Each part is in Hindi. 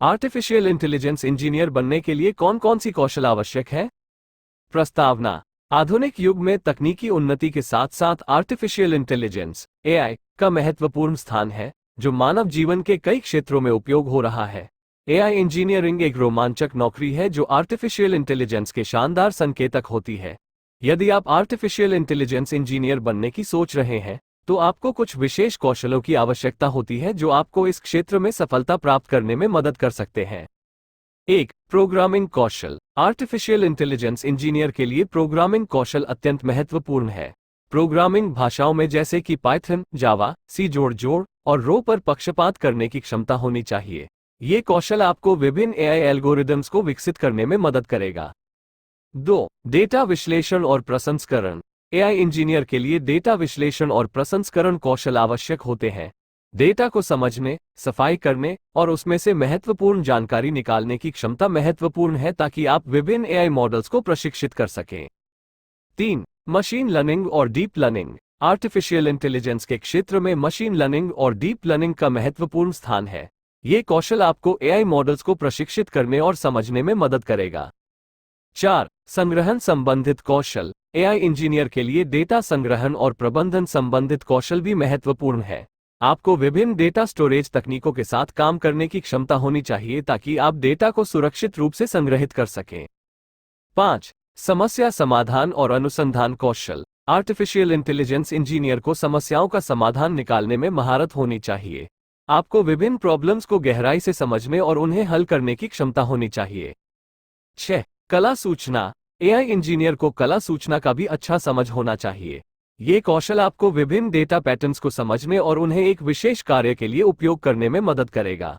आर्टिफिशियल इंटेलिजेंस इंजीनियर बनने के लिए कौन कौन सी कौशल आवश्यक है? प्रस्तावना। आधुनिक युग में तकनीकी उन्नति के साथ साथ आर्टिफिशियल इंटेलिजेंस (एआई) का महत्वपूर्ण स्थान है, जो मानव जीवन के कई क्षेत्रों में उपयोग हो रहा है। एआई इंजीनियरिंग एक रोमांचक नौकरी है जो आर्टिफिशियल इंटेलिजेंस के शानदार संकेतक होती है। यदि आप आर्टिफिशियल इंटेलिजेंस इंजीनियर बनने की सोच रहे हैं, तो आपको कुछ विशेष कौशलों की आवश्यकता होती है जो आपको इस क्षेत्र में सफलता प्राप्त करने में मदद कर सकते हैं। 1. प्रोग्रामिंग कौशल। आर्टिफिशियल इंटेलिजेंस इंजीनियर के लिए प्रोग्रामिंग कौशल अत्यंत महत्वपूर्ण है। प्रोग्रामिंग भाषाओं में जैसे कि पाइथन, जावा, सी जोड़ और रो पर पक्षपात करने की क्षमता होनी चाहिए। ये कौशल आपको विभिन्न एआई एल्गोरिदम्स को विकसित करने में मदद करेगा। 2. डेटा विश्लेषण और प्रसंस्करण। एआई इंजीनियर के लिए डेटा विश्लेषण और प्रसंस्करण कौशल आवश्यक होते हैं। डेटा को समझने, सफाई करने और उसमें से महत्वपूर्ण जानकारी निकालने की क्षमता महत्वपूर्ण है ताकि आप विभिन्न एआई मॉडल्स को प्रशिक्षित कर सकें। 3. मशीन लर्निंग और डीप लर्निंग। आर्टिफिशियल इंटेलिजेंस के क्षेत्र में मशीन लर्निंग और डीप लर्निंग का महत्वपूर्ण स्थान है। ये कौशल आपको एआई मॉडल्स को प्रशिक्षित करने और समझने में मदद करेगा। 4. संग्रहण संबंधित कौशल। एआई इंजीनियर के लिए डेटा संग्रहण और प्रबंधन संबंधित कौशल भी महत्वपूर्ण है। आपको विभिन्न डेटा स्टोरेज तकनीकों के साथ काम करने की क्षमता होनी चाहिए ताकि आप डेटा को सुरक्षित रूप से संग्रहित कर सकें। 5. समस्या समाधान और अनुसंधान कौशल। आर्टिफिशियल इंटेलिजेंस इंजीनियर को समस्याओं का समाधान निकालने में महारत होनी चाहिए। आपको विभिन्न प्रॉब्लम्स को गहराई से समझने और उन्हें हल करने की क्षमता होनी चाहिए। 6. कला सूचना। एआई इंजीनियर को कला सूचना का भी अच्छा समझ होना चाहिए। ये कौशल आपको विभिन्न डेटा पैटर्न्स को समझने और उन्हें एक विशेष कार्य के लिए उपयोग करने में मदद करेगा।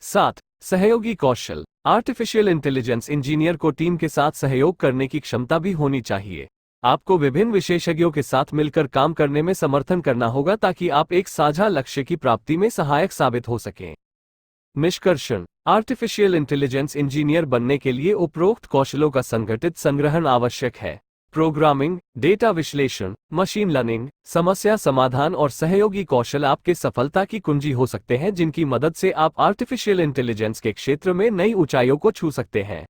7. सहयोगी कौशल। आर्टिफिशियल इंटेलिजेंस इंजीनियर को टीम के साथ सहयोग करने की क्षमता भी होनी चाहिए। आपको विभिन्न विशेषज्ञों के साथ मिलकर काम करने में समर्थन करना होगा ताकि आप एक साझा लक्ष्य की प्राप्ति में सहायक साबित हो सकें। निष्कर्षण। आर्टिफिशियल इंटेलिजेंस इंजीनियर बनने के लिए उपरोक्त कौशलों का संगठित संग्रहण आवश्यक है। प्रोग्रामिंग, डेटा विश्लेषण, मशीन लर्निंग, समस्या समाधान और सहयोगी कौशल आपके सफलता की कुंजी हो सकते हैं जिनकी मदद से आप आर्टिफिशियल इंटेलिजेंस के क्षेत्र में नई ऊंचाइयों को छू सकते हैं।